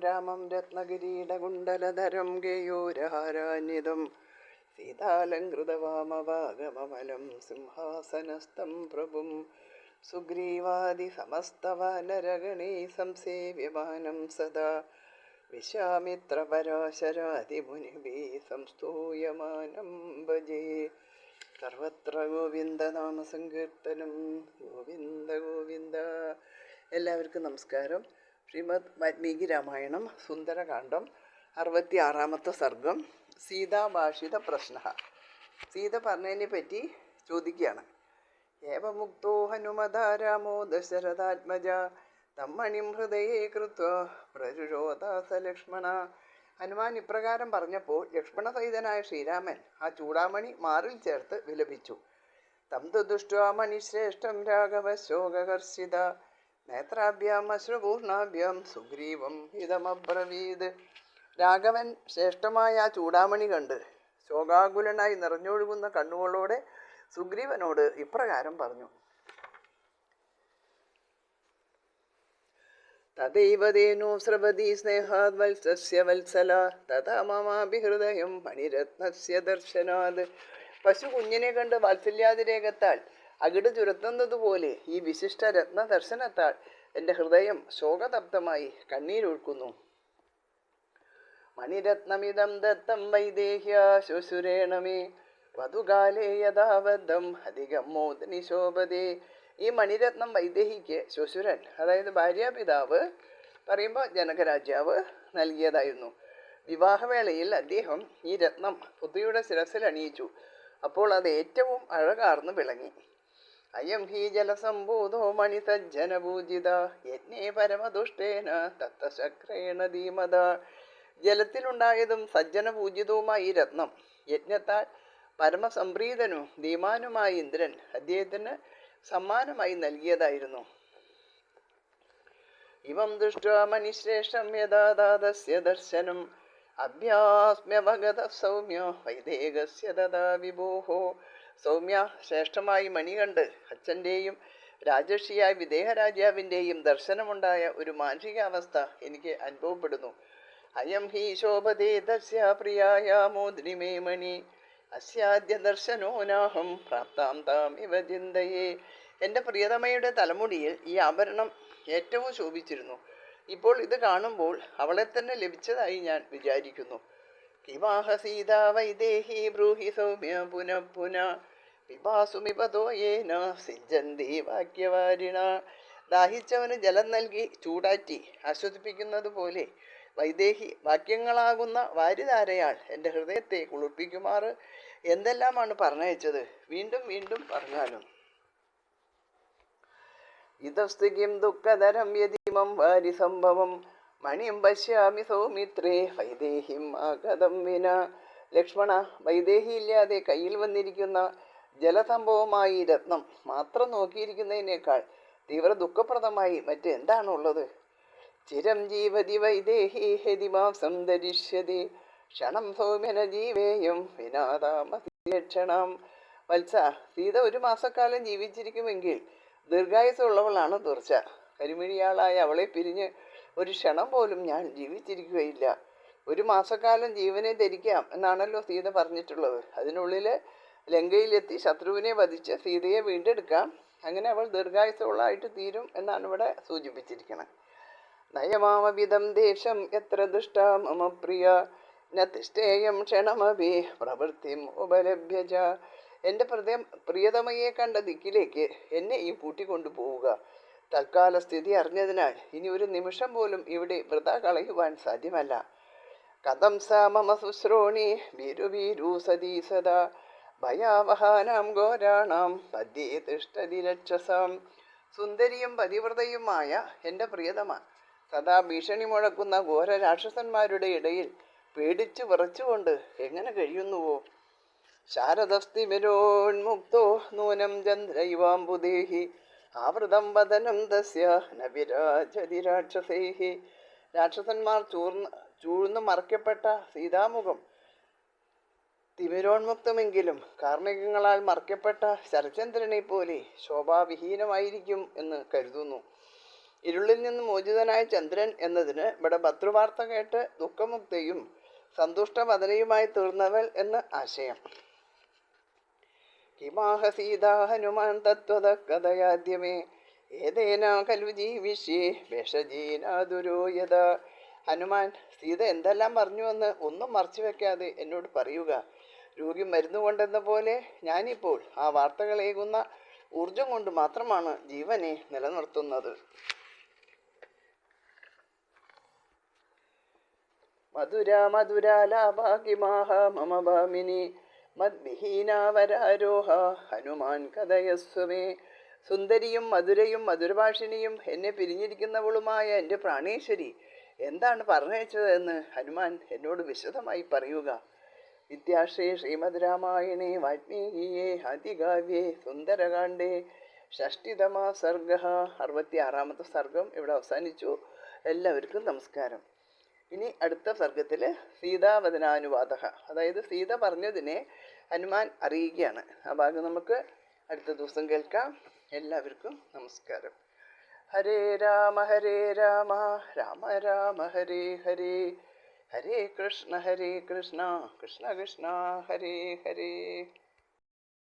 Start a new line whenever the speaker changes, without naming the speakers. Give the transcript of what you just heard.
രാമം രത്നകിരീടകുണ്ടലധരം കേയൂരഹാരാന്വിതം സീതാലങ്കൃതവാമവാഗമമലം സിംഹാസനസ്ഥം പ്രഭും സുഗ്രീവാദിസമസ്തവാനരഗണേ സംസേവ്യമാനം സദാ വിശ്വാമിത്രപരാശരാതിമുനിഭിः സംസ്തൂയമാനം ഭജേ. സർവത്ര ഗോവിന്ദനാമസങ്കീർത്തനം. ഗോവിന്ദ ഗോവിന്ദ. എല്ലാവർക്കും നമസ്കാരം. ശ്രീമദ് വാൽമീകി രാമായണം സുന്ദരകാന്ഡം 66-ാമത്തെ സർഗം. സീതാഭാഷിത പ്രശ്ന. സീത പറഞ്ഞതിനെ പറ്റി ചോദിക്കുകയാണ്. ഏവമുക്തോ ഹനുമതാ രാമോ ദശരഥാത്മജ തമ്മണിം ഹൃദയേ കൃത്വ പ്രരുരോധാസ ലക്ഷ്മണ. ഹനുമാൻ ഇപ്രകാരം പറഞ്ഞപ്പോൾ ലക്ഷ്മണസഹിതനായ ശ്രീരാമൻ ആ ചൂടാമണി മാറിൽ ചേർത്ത് വിലപിച്ചു. തം തു ദുഷ്ട്വാ മണിശ്രേഷ്ഠം രാഘവ ശോകഹർഷിത നേത്രാഭ്യാം അശ്രുപൂർണാഭ്യാം സുഗ്രീവം ഇതമബ്രവീത്. രാഘവൻ ശ്രേഷ്ഠമായ ആ ചൂടാമണി കണ്ട് ശോകാകുലനായി നിറഞ്ഞൊഴുകുന്ന കണ്ണുകളോടെ സുഗ്രീവനോട് ഇപ്രകാരം പറഞ്ഞു. തദൈവ തേനോ സ്രവതി സ്നേഹാത് വത്സസ്യ വത്സല തഥാ മമാഭിഹൃദയം മണിരത്നസ്യ ദർശനാത്. പശു കുഞ്ഞിനെ കണ്ട് വാത്സല്യാതിരേകത്താൽ അകിട് ചുരത്തുന്നതുപോലെ ഈ വിശിഷ്ട രത്ന ദർശനത്താൽ എൻ്റെ ഹൃദയം ശോകതപ്തമായി കണ്ണീരൊഴുക്കുന്നു. മണിരത്നമിതം ദത്തം വൈദേഹ്യ ശുശുരേണമേ വധുകാലേ യഥാബദ്ധം അധികം മോദനി ശോഭതേ. ഈ മണിരത്നം വൈദേഹിക്ക് ശുശുരൻ, അതായത് ഭാര്യാപിതാവ് പറയുമ്പോൾ ജനകരാജാവ് നൽകിയതായിരുന്നു. വിവാഹവേളയിൽ അദ്ദേഹം ഈ രത്നം പുത്രിയുടെ ശിരസിൽ അണിയിച്ചു. അപ്പോൾ അത് ഏറ്റവും അഴകാർന്ന് വിളങ്ങി. അയം ഹി ജലസംഭൂതോ മണിസജ്ജനപൂജിത യജ്ഞേ പരമദുഷ്ടേന തത്തശക്രേണ ധീമത. ജലത്തിലുണ്ടായതും സജ്ജനപൂജിതവുമായ ഈ രത്നം യജ്ഞത്താൽ പരമസംപ്രീതനും ധീമാനുമായ ഇന്ദ്രൻ അദ്ദേഹത്തിന് സമ്മാനമായി നൽകിയതായിരുന്നു. ഇവം ദൃഷ്ട്വാ മണിശ്രേഷ്ഠം യഥാദാതസ്യ ദർശനം അഭ്യാസ്മ്യവഗത സൗമ്യ വൈദേഹസ്യ തഥാ വിഭോഹോ. സൗമ്യ, ശ്രേഷ്ഠമായി മണി കണ്ട് അച്ഛൻ്റെയും രാജർഷിയായ വിദേഹരാജാവിൻ്റെയും ദർശനമുണ്ടായ ഒരു മാനസികാവസ്ഥ എനിക്ക് അനുഭവപ്പെടുന്നു. അയം ഹി ശോഭതേ തസ്യ പ്രിയായ മോദ്രിമേ മണി അസ്യാദ്യ ദർശനോനാഹം പ്രാപ്താം താം ഇവ ചിന്തയേ. എൻ്റെ പ്രിയതമയുടെ തലമുടിയിൽ ഈ ആഭരണം ഏറ്റവും ശോഭിച്ചിരുന്നു. ഇപ്പോൾ ഇത് കാണുമ്പോൾ അവളെ തന്നെ ലഭിച്ചതായി ഞാൻ വിചാരിക്കുന്നു. കിമാഹ സീതാ വൈദേഹി ബ്രൂഹി സൗമ്യ പുനഃ പുനഃ പിപാസുമിപതോ യേന സിഞ്ചന്തി വാക്യവാരിണ. ദാഹിച്ചവന് ജലം നൽകി ചൂടാറ്റി ആസ്വദിപ്പിക്കുന്നത് പോലെ വൈദേഹി വാക്യങ്ങളാകുന്ന വാരിധാരയാൾ എൻ്റെ ഹൃദയത്തെ കുളിർപ്പിക്കുമാറ് എന്തെല്ലാമാണ് പറഞ്ഞയച്ചത്. വീണ്ടും വീണ്ടും പറഞ്ഞാലും. ഇതസ്തികിം ദുഃഖതരം യതിമം വാരി സംഭവം മണിം പശ്യാമി സൗമിത്രേ വൈദേഹിം ആഗതം വിന. ലക്ഷ്മണ, വൈദേഹിയില്ലാതെ കയ്യിൽ വന്നിരിക്കുന്ന ജലസംഭവമായി രത്നം മാത്രം നോക്കിയിരിക്കുന്നതിനേക്കാൾ തീവ്ര ദുഃഖപ്രദമായി മറ്റെന്താണുള്ളത്? ചിരം ജീവതി വൈദേഹി ഹരിമാംസം ധരിഷ്യതി ക്ഷണം സൗമ്യന ജീവേയം വിനാദാമക്ഷണം. വത്സ, സീത 1 മാസക്കാലം ജീവിച്ചിരിക്കുമെങ്കിൽ ദീർഘായുസുള്ളവളാണ് തീർച്ച. കരിമിഴിയാളായ അവളെ പിരിഞ്ഞ് ഒരു ക്ഷണം പോലും ഞാൻ ജീവിച്ചിരിക്കുകയില്ല. 1 മാസക്കാലം ജീവനെ ധരിക്കാം എന്നാണല്ലോ സീത പറഞ്ഞിട്ടുള്ളത്. അതിനുള്ളിൽ ലങ്കയിലെത്തി ശത്രുവിനെ വധിച്ച് സീതയെ വീണ്ടെടുക്കാം. അങ്ങനെ അവൾ ദീർഘായുസുള്ളായിട്ട് തീരും എന്നാണ് ഇവിടെ സൂചിപ്പിച്ചിരിക്കുന്നത്. നയമാമവിധം ദേശം എത്ര ദുഷ്ടാ മമ പ്രിയ നതിഷ്ഠേയം ക്ഷണമഭി പ്രവൃത്തിം ഉപലഭ്യജ. എൻ്റെ പ്രിയതമയെ കണ്ട ദിക്കിലേക്ക് എന്നെയും കൂട്ടിക്കൊണ്ടുപോവുക. തൽക്കാല സ്ഥിതി അറിഞ്ഞതിനാൽ ഇനി ഒരു നിമിഷം പോലും ഇവിടെ വൃഥാ കളയുവാൻ സാധ്യമല്ല. കഥം സാ മമ ശുശ്രോണി ഭീരുഭീരു സതീ സദാ ഭയാവഹാനാം ഘോരാണാം പദ്യേ തിഷ്ഠതി രക്ഷസാം. സുന്ദരിയും പതിവ്രതയുമായ എൻ്റെ പ്രിയതമ സദാ ഭീഷണി മുഴക്കുന്ന ഘോര രാക്ഷസന്മാരുടെ ഇടയിൽ പേടിച്ചു വിറച്ചുകൊണ്ട് എങ്ങനെ കഴിയുന്നുവോ? ശാരദസ്തിമിരോന്മുക്തോ നൂനം ചന്ദ്രൈവാംബുദേഹി ആവൃതം വദനം തസ്യ നവിരാജതി രാക്ഷസൈഹി. രാക്ഷസന്മാർ ചൂഴ്ന്നു മറയ്ക്കപ്പെട്ട സീതാമുഖം തിമിരോന്മുക്തമെങ്കിലും കാർണികങ്ങളാൽ മറയ്ക്കപ്പെട്ട ശരചന്ദ്രനെ പോലെ ശോഭാവിഹീനമായിരിക്കും എന്ന് കരുതുന്നു. ഇരുളിൽ നിന്ന് മോചിതനായ ചന്ദ്രൻ എന്നതിന് ഇവിടെ ഭർതൃവാർത്ത കേട്ട് ദുഃഖമുക്തയും സന്തുഷ്ടവദനയുമായി തീർന്നവൾ എന്ന് ആശയം. കിമാഹ സീതാ ഹനുമാൻ തത്വത കഥയാദ്യമേ ഏതേന ഖലു ജീവിഷ്യേ വേഷജീനാതുരോ യഥ. ഹനുമാൻ, സീത എന്തെല്ലാം പറഞ്ഞുവെന്ന് ഒന്നും മറച്ചു വെക്കാതെ എന്നോട് പറയുക. രോഗി മരുന്നുകൊണ്ടെന്ന പോലെ ഞാനിപ്പോൾ ആ വാർത്തകളേകുന്ന ഊർജം കൊണ്ട് മാത്രമാണ് ജീവനെ നിലനിർത്തുന്നത്. മധുര മധുരാലാഭാകിമാഹ മമ ഭാമിനി മദ്വിഹീനാവരാരോഹ ഹനുമാൻ കഥയസ്വമേ. സുന്ദരിയും മധുരയും മധുരഭാഷിണിയും എന്നെ പിരിഞ്ഞിരിക്കുന്നവളുമായ എൻ്റെ പ്രാണേശ്വരി എന്താണ് പറഞ്ഞയച്ചതെന്ന് ഹനുമാൻ എന്നോട് വിശദമായി പറയുക. വിദ്യാശ്രീ ശ്രീമദ് രാമായണേ വാൽമീകിയേ ആദികാവ്യേ സുന്ദരകാണ്ഡേ ഷഷ്ടിതമ സർഗ. 66ാമത്തെ സർഗം ഇവിടെ അവസാനിച്ചു. എല്ലാവർക്കും നമസ്കാരം. ഇനി അടുത്ത സർഗത്തിൽ സീതാവദനാനുവാദ, അതായത് സീത പറഞ്ഞതിനെ ഹനുമാൻ അറിയുകയാണ്. ആ ഭാഗം നമുക്ക് അടുത്ത ദിവസം കേൾക്കാം. എല്ലാവർക്കും നമസ്കാരം. ഹരേ രാമ രാമ രാമ ഹരേ ഹരേ, ഹരേ കൃഷ്ണ കൃഷ്ണ കൃഷ്ണ ഹരേ ഹരേ.